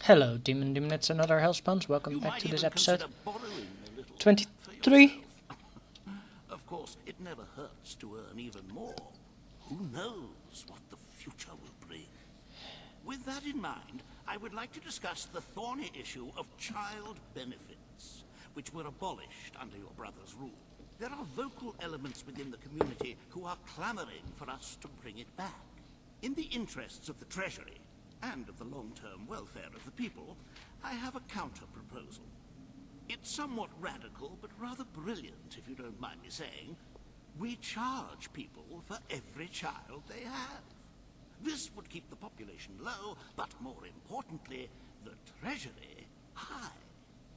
Hello, Demonettes and other hellspawns. Welcome You back might to this even episode consider borrowing a little for 23. yourself. Of course, it never hurts to earn even more. Who knows what the future will bring? With that in mind, I would like to discuss the thorny issue of child benefits, which were abolished under your brother's rule. There are vocal elements within the community who are clamoring for us to bring it back. In the interests of the Treasury, and of the long-term welfare of the people, I have a counter-proposal. It's somewhat radical, but rather brilliant, if you don't mind me saying. We charge people for every child they have. This would keep the population low, but more importantly, the Treasury high.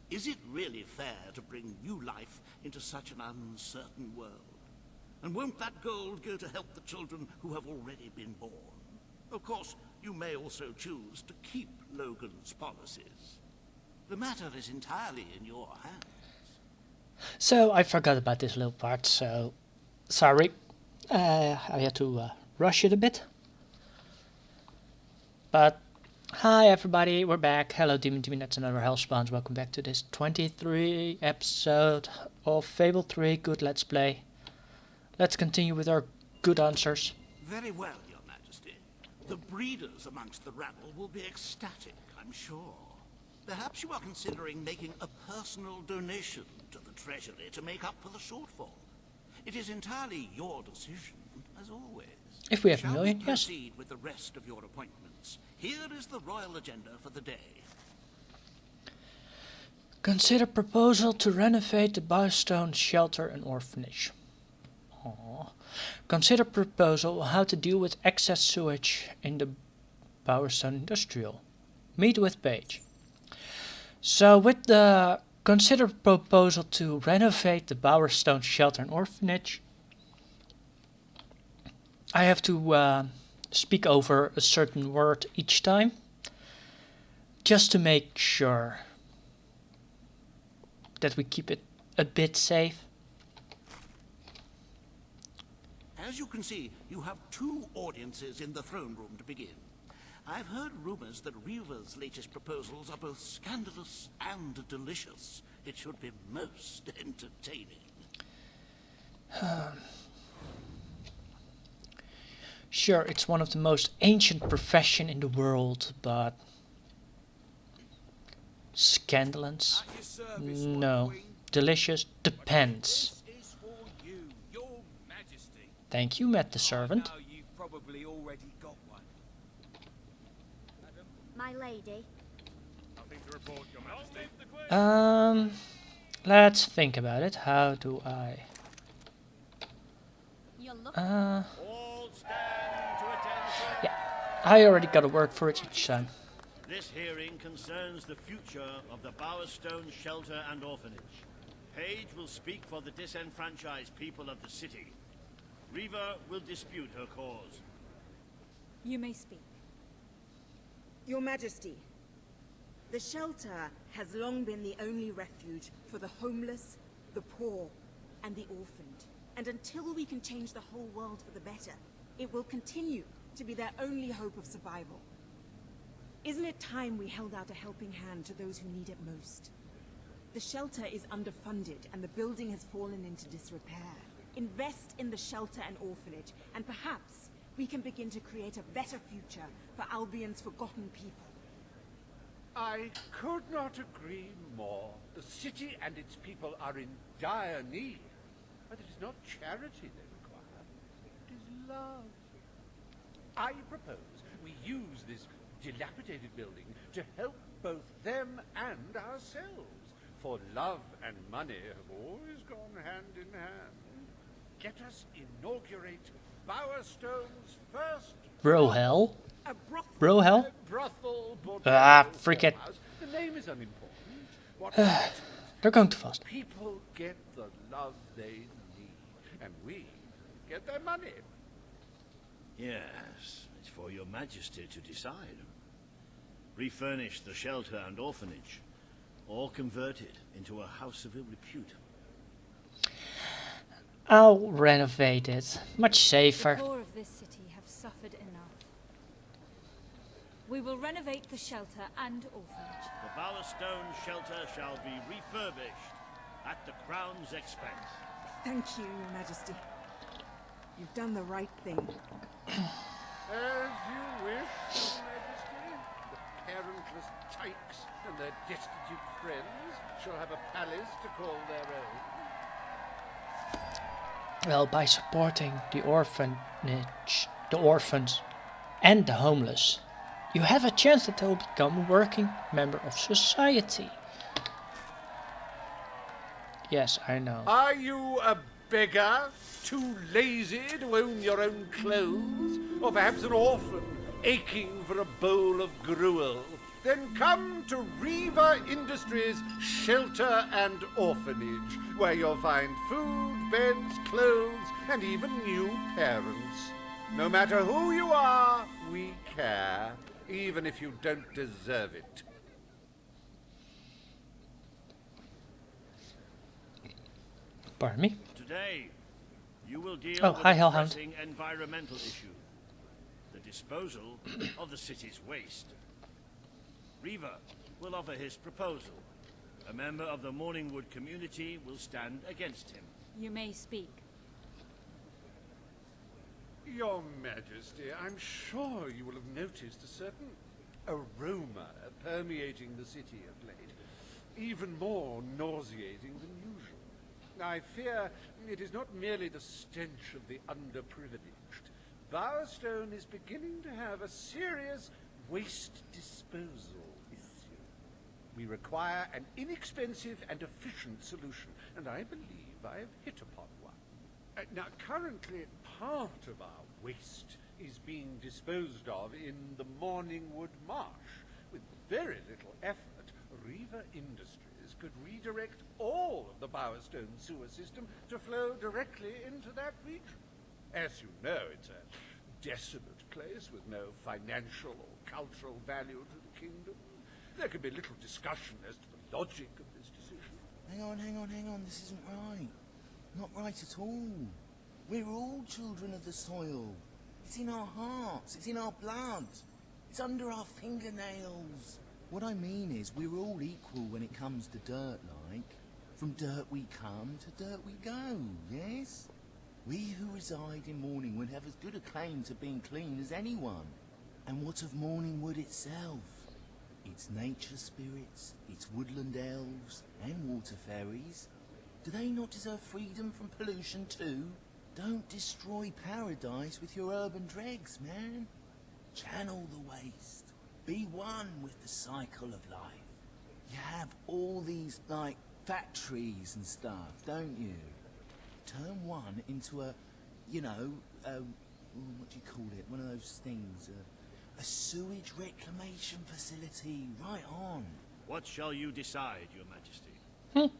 Is it really fair to bring new life into such an uncertain world? And won't that gold go to help the children who have already been born? Of course, you may also choose to keep Logan's policies. The matter is entirely in your hands. So I forgot about this little part, so sorry. I had to rush it a bit. But hi everybody, we're back. Hello Demonettes and other hellspawns. Welcome back to this 23 episode of Fable 3 Good Let's Play. Let's continue with our good answers. Very well, Your Majesty. The breeders amongst the rabble will be ecstatic, I'm sure. Perhaps you are considering making a personal donation to the Treasury to make up for the shortfall. It is entirely your decision, as always. If we have a Shall million, we yes. proceed with the rest of your appointments? Here is the royal agenda for the day. Consider proposal to renovate the Bowstone Shelter and Orphanage. Aww. Consider proposal how to deal with excess sewage in the Bowerstone Industrial. Meet with Paige. So with the consider proposal to renovate the Bowerstone Shelter and Orphanage, I have to speak over a certain word each time, just to make sure that we keep it a bit safe. As you can see, you have two audiences in the throne room to begin. I've heard rumors that Reva's latest proposals are both scandalous and delicious. It should be most entertaining. Sure, it's one of the most ancient profession in the world, but scandalous? No. Delicious? Depends. This is for you, Your Majesty. Thank you, Matt the servant. I know you've probably already got one. My lady. Nothing to report, Your Majesty. Let's think about it. How do I... You're looking. All stand to attention. Yeah, I already got a word for it each time. This hearing concerns the future of the Bowerstone Shelter and Orphanage. Paige will speak for the disenfranchised people of the city. Reva will dispute her cause. You may speak. Your Majesty, the shelter has long been the only refuge for the homeless, the poor, and the orphaned. And until we can change the whole world for the better, it will continue to be their only hope of survival. Isn't it time we held out a helping hand to those who need it most? The shelter is underfunded and the building has fallen into disrepair. Invest in the shelter and orphanage, and perhaps we can begin to create a better future for Albion's forgotten people. I could not agree more. The city and its people are in dire need. But it is not charity they require. It is love. I propose we use this dilapidated building to help both them and ourselves. For love and money have always gone hand in hand. Let us inaugurate Bowerstone's first Brohel? A brothel. Brohel? brothel. Freak it. The name is unimportant. What matters is They're going too fast. people get the love they need, and we get their money. Yes, it's for your majesty to decide. Refurnish the shelter and orphanage, or convert it into a house of ill repute. I'll renovate it. Much The safer. poor of this city have suffered enough. We will renovate the shelter and orphanage. The Bowerstone shelter shall be refurbished at the Crown's expense. Thank you, Your Majesty. You've done the right thing. As you wish, Your Majesty. The parentless tykes and their destitute friends shall have a palace to call their own. Well, by supporting the orphanage, the orphans, and the homeless, you have a chance that they will become a working member of society. Yes, I know. Are you a beggar, too lazy to own your own clothes? Or perhaps an orphan, aching for a bowl of gruel? Then come to Riva Industries Shelter and Orphanage, where you'll find food, beds, clothes, and even new parents. No matter who you are, we care, even if you don't deserve it. Pardon me? Today, you will deal Oh, with hi, a Hellhound. pressing environmental issue. The disposal of the city's waste. Riva will offer his proposal. A member of the Morningwood community will stand against him. You may speak. Your Majesty, I'm sure you will have noticed a certain aroma permeating the city of late, even more nauseating than usual. I fear it is not merely the stench of the underprivileged. Bowerstone is beginning to have a serious waste disposal issue. We require an inexpensive and efficient solution, and I believe I have hit upon one. Now, currently, part of our waste is being disposed of in the Morningwood Marsh. With very little effort, Riva Industries could redirect all of the Bowerstone sewer system to flow directly into that region. As you know, it's a desolate place with no financial or cultural value to the kingdom. There could be little discussion as to the logic of this decision. Hang on, this isn't right. Not right at all. We're all children of the soil. It's in our hearts, it's in our blood. It's under our fingernails. What I mean is, we're all equal when it comes to dirt, like. From dirt we come to dirt we go, yes? We who reside in Morningwood have as good a claim to being clean as anyone. And what of Morningwood itself? Its nature spirits, its woodland elves, and water fairies. Do they not deserve freedom from pollution too? Don't destroy paradise with your urban dregs, man. Channel the waste. Be one with the cycle of life. You have all these, like, factories and stuff, don't you? Turn one into a, you know, what do you call it? One of those things, a sewage reclamation facility. Right on. What shall you decide, Your Majesty?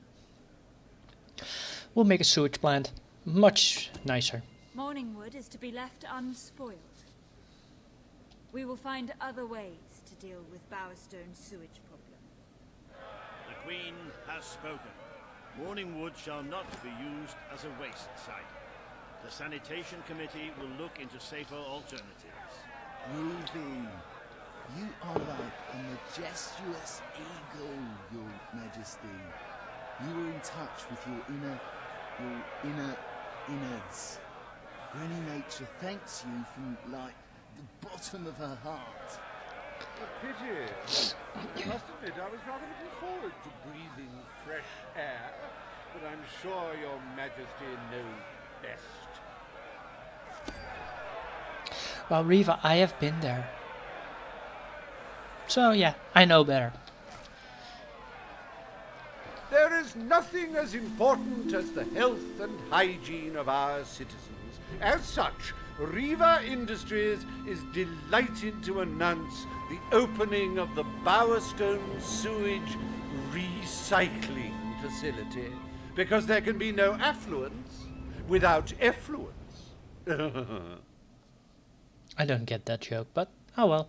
We'll make a sewage plant. Much nicer. Morningwood is to be left unspoiled. We will find other ways to deal with Bowerstone's sewage problem. The Queen has spoken. Morningwood shall not be used as a waste site. The Sanitation Committee will look into safer alternatives. Ruby, you are like a majestuous eagle, Your Majesty. You are in touch with your inner innards. Granny Nature thanks you from, like, the bottom of her heart. A pity. I must admit, I was rather looking forward to breathing fresh air, but I'm sure Your Majesty knows best. Well, Riva, I have been there. So yeah, I know better. There is nothing as important as the health and hygiene of our citizens. As such, Riva Industries is delighted to announce the opening of the Bowerstone Sewage Recycling Facility, because there can be no affluence without effluence. I don't get that joke, but oh well.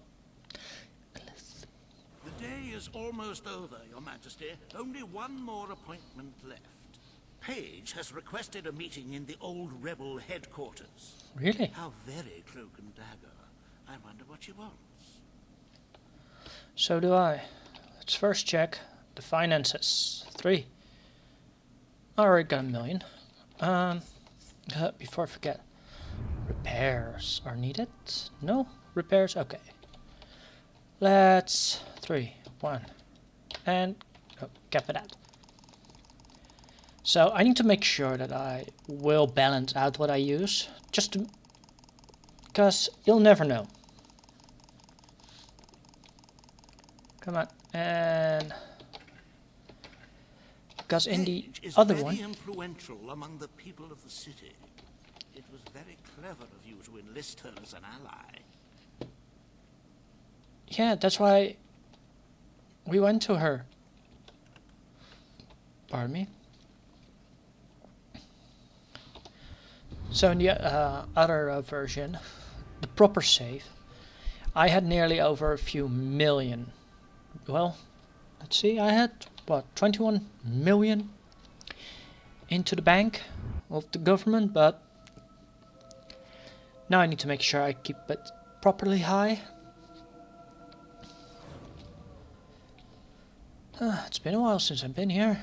The day is almost over, Your Majesty. Only one more appointment left. Page has requested a meeting in the old rebel headquarters. Really? How very cloak and dagger. I wonder what she wants. So do I. Let's first check the finances. 3. I already got 1 million. Before I forget. Repairs are needed? No? Repairs? Okay. Let's 3, 1, and cap it out. So I need to make sure that I will balance out what I use, just to, because you'll never know. Come on, and because in the other one, very influential among the people of the city. It was very clever of you to enlist her as an ally. yeah, that's why we went to her. Pardon me. So in the other version, the proper save, I had nearly over a few million. Well, let's see, I had, what, 21 million into the bank of the government, but now I need to make sure I keep it properly high. It's been a while since I've been here.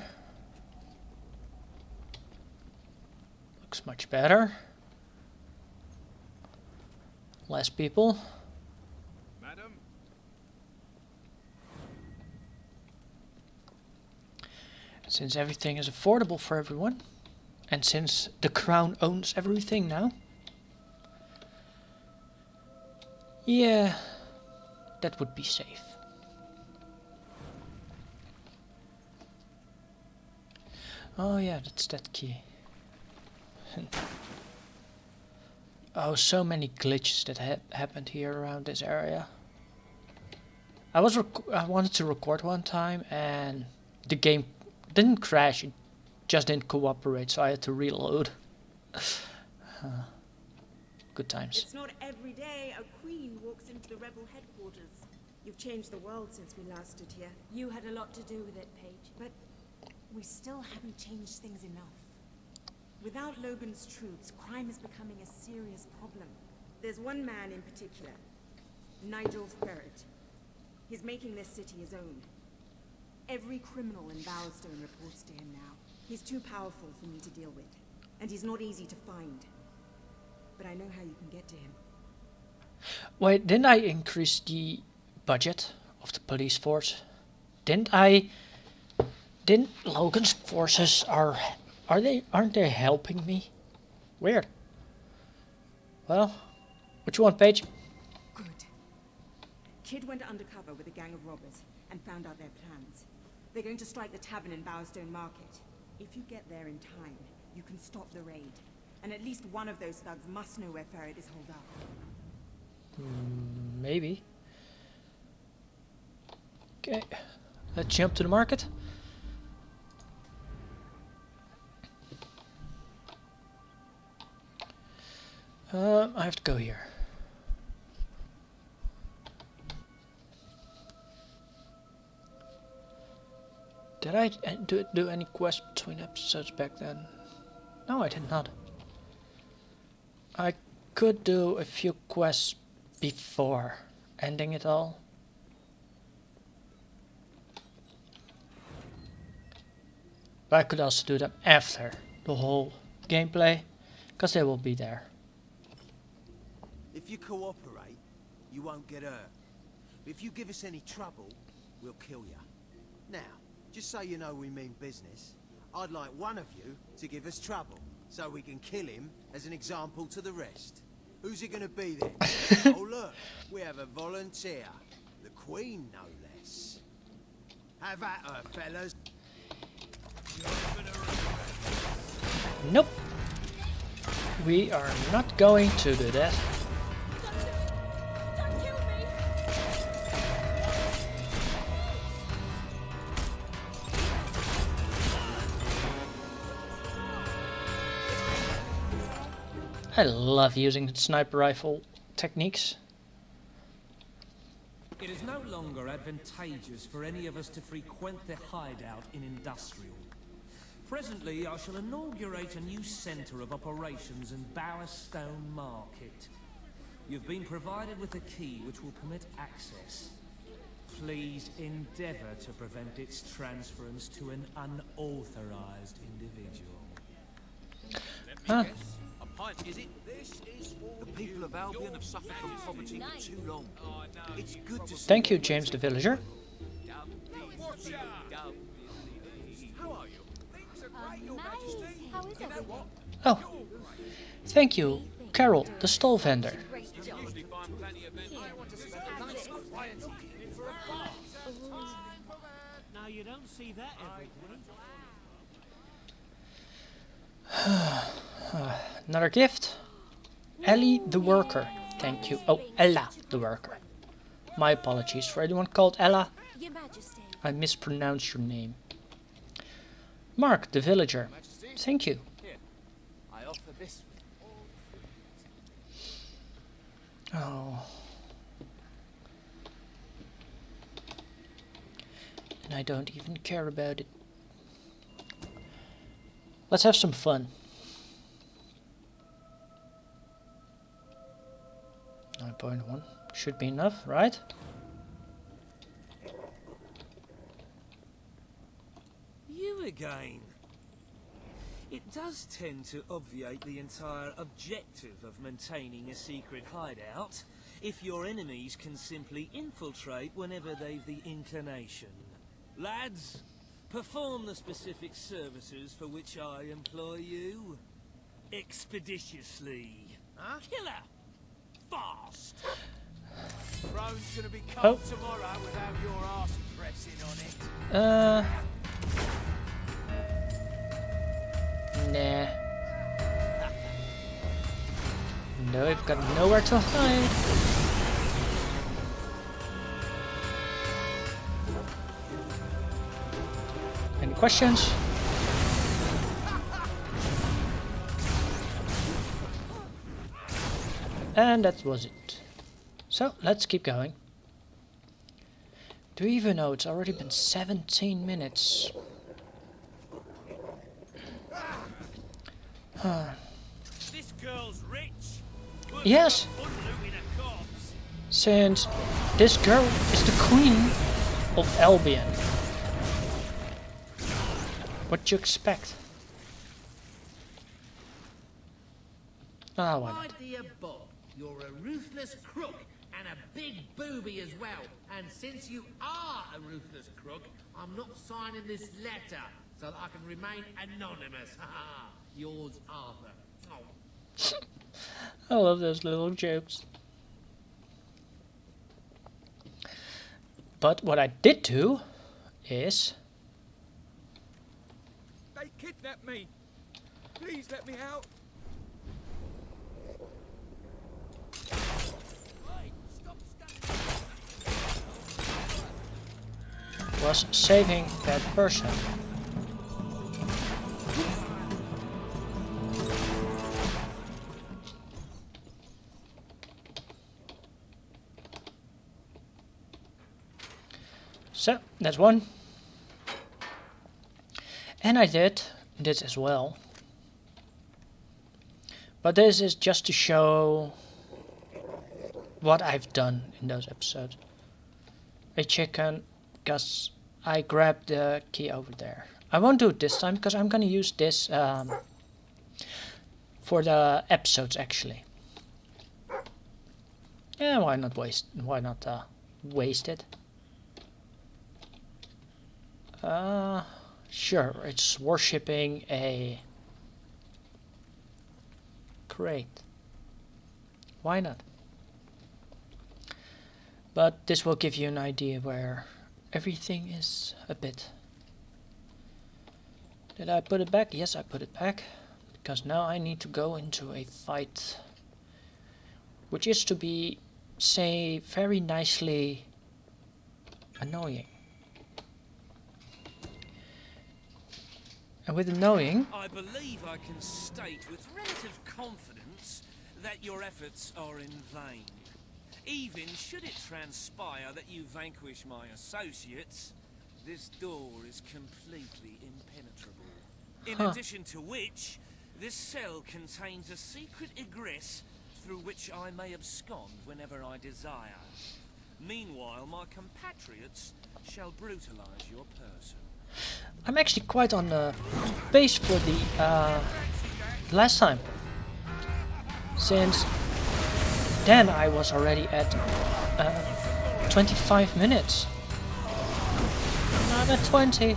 Looks much better. Less people. Madam? Since everything is affordable for everyone, and since the crown owns everything now, yeah, that would be safe. Oh yeah, that's that key. Oh, so many glitches that happened here around this area. I wanted to record one time and the game didn't crash, it just didn't cooperate, so I had to reload. Good times. It's not every day a queen walks into the rebel headquarters. You've changed the world since we last stood here. You had a lot to do with it, Paige. But we still haven't changed things enough. Without Logan's troops, crime is becoming a serious problem. There's one man in particular, Nigel Ferret. He's making this city his own. Every criminal in Bowerstone reports to him now. He's too powerful for me to deal with, and he's not easy to find. But I know how you can get to him. Wait, didn't I increase the budget of the police force? Didn't Logan's forces aren't they helping me? Weird. Well, what you want, Paige? Good. Kid went undercover with a gang of robbers and found out their plans. They're going to strike the tavern in Bowerstone Market. If you get there in time, you can stop the raid. And at least one of those thugs must know where Ferret is holed up. Maybe. Okay, let's jump to the market. I have to go here. Did I do any quests between episodes back then? No, I did not. I could do a few quests before ending it all. But I could also do them after the whole gameplay, because they will be there. If you cooperate, you won't get hurt. If you give us any trouble, we'll kill you. Now, just so you know we mean business, I'd like one of you to give us trouble, so we can kill him as an example to the rest. Who's it gonna be then? Oh look, we have a volunteer. The Queen, no less. Have at her, fellas. Nope. We are not going to do that. Don't kill me! I love using sniper rifle techniques. It is no longer advantageous for any of us to frequent the hideout in Industrial. Presently, I shall inaugurate a new centre of operations in Bowerstone Market. You've been provided with a key which will permit access. please endeavour to prevent its transference to an unauthorized individual. Huh. A pint, is it? The people of Albion have suffered from poverty for too long. It's good to see. Thank you, James the Villager. How are you? Things are great, Your Majesty. How is everything? Oh, thank you, Carol, the stall vendor. Usually find plenty of men. I want to spend a nice quiet evening for a bar. Now you don't see that every day. Another gift. Ellie the worker. Thank you. Oh, Ella the worker. My apologies for anyone called Ella. Your Majesty. I mispronounced your name. Mark the villager. Thank you. Here, I offer this. Oh. And I don't even care about it. Let's have some fun. 9.1 should be enough, right? You again. It does tend to obviate the entire objective of maintaining a secret hideout if your enemies can simply infiltrate whenever they've the inclination. Lads, perform the specific services for which I employ you. Expeditiously. Huh? Killer! Fast! Throne's gonna be Oh. cold tomorrow without your ass pressing on it. Nah. No, I've got nowhere to hide. Any questions? And that was it. So, let's keep going. Do you even know it's already been 17 minutes? This girl's rich. Yes, since this girl is the queen of Albion. What you expect? Ah, why My not? dear Bob, you're a ruthless crook and a big booby as well. And since you are a ruthless crook, I'm not signing this letter so that I can remain anonymous. Yours, Arthur. Oh. I love those little jokes. But what I did do is... They kidnapped me. Please let me out. was saving that person. So, that's one. And I did this as well. But this is just to show what I've done in those episodes. A chicken, because I grabbed the key over there. I won't do it this time, because I'm gonna use this for the episodes actually. Yeah, why not waste it? Sure, it's worshipping a crate. Why not? But this will give you an idea where everything is a bit. Did I put it back? Yes, I put it back. Because now I need to go into a fight. Which is to be, say, very nicely annoying. And with annoying... I believe I can state with relative confidence that your efforts are in vain. Even should it transpire that you vanquish my associates, this door is completely impenetrable. In addition to which, this cell contains a secret egress through which I may abscond whenever I desire. Meanwhile, my compatriots shall brutalize your person. I'm actually quite on the pace for the last time. Since then I was already at 25 minutes. Now I'm at 20.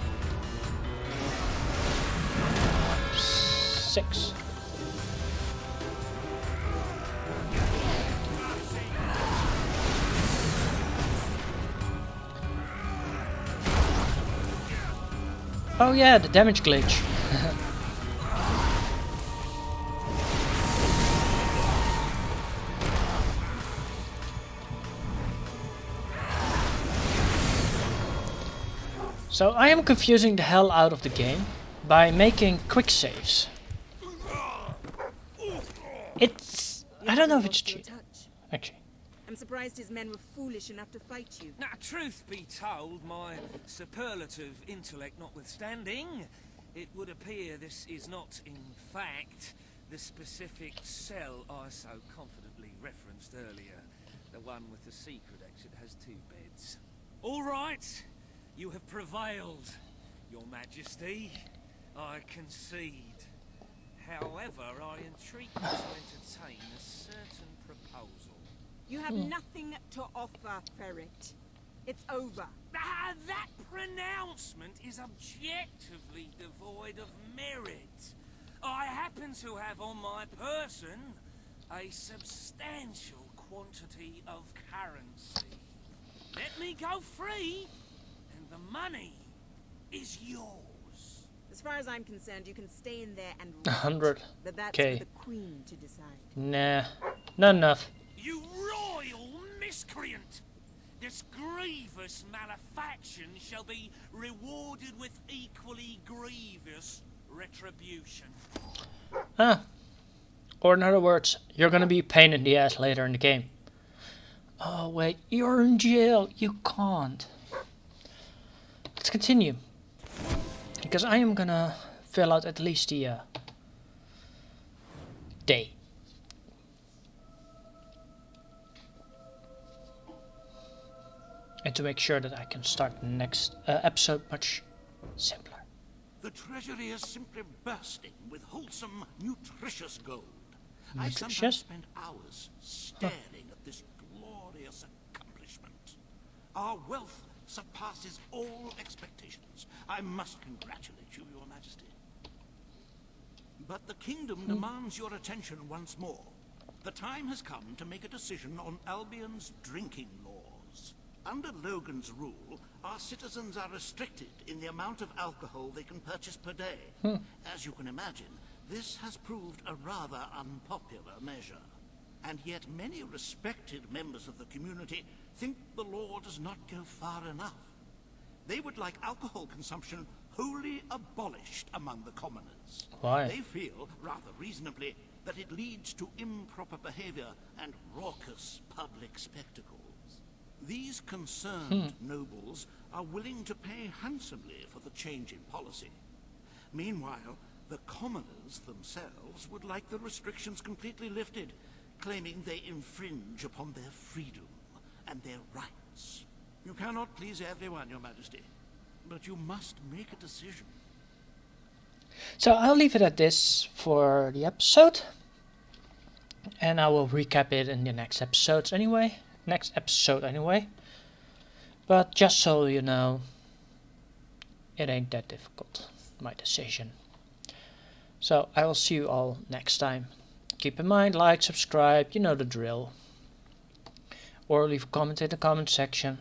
6. Oh yeah, the damage glitch. So I am confusing the hell out of the game by making quick saves. I don't know if it's cheating, actually. I'm surprised his men were foolish enough to fight you. Now, truth be told, my superlative intellect notwithstanding, it would appear this is not, in fact, the specific cell I so confidently referenced earlier. The one with the secret exit has 2 beds. All right, you have prevailed, Your Majesty. I concede. However, I entreat you to entertain a certain proposal. You have nothing to offer, Ferret. It's over. Ah, that pronouncement is objectively devoid of merit. I happen to have on my person a substantial quantity of currency. Let me go free, and the money is yours. As far as I'm concerned, you can stay in there and 100. but that's Okay. for the Queen to decide. Nah, not enough. You royal miscreant! This grievous malefaction shall be rewarded with equally grievous retribution. Ah. Or in other words, you're gonna be a pain in the ass later in the game. Oh wait, you're in jail. You can't. Let's continue. Because I am gonna fill out at least the day. And to make sure that I can start the next episode much simpler. The treasury is simply bursting with wholesome, nutritious gold. I sometimes spend hours staring at this glorious accomplishment. Our wealth surpasses all expectations. I must congratulate you, Your Majesty. But the kingdom demands your attention once more. The time has come to make a decision on Albion's drinking laws. Under Logan's rule, our citizens are restricted in the amount of alcohol they can purchase per day. As you can imagine, this has proved a rather unpopular measure. And yet many respected members of the community think the law does not go far enough. They would like alcohol consumption wholly abolished among the commoners. Why? They feel, rather reasonably, that it leads to improper behavior and raucous public spectacles. These concerned nobles are willing to pay handsomely for the change in policy. Meanwhile, the commoners themselves would like the restrictions completely lifted, claiming they infringe upon their freedom and their rights. You cannot please everyone, Your Majesty, but you must make a decision. So I'll leave it at this for the episode. And I will recap it in the next episode anyway. But just so you know, it ain't that difficult, my decision. So I will see you all next time. Keep in mind, like, subscribe, you know the drill. Or leave a comment in the comment section.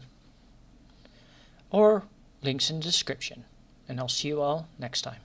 Or links in the description. And I'll see you all next time.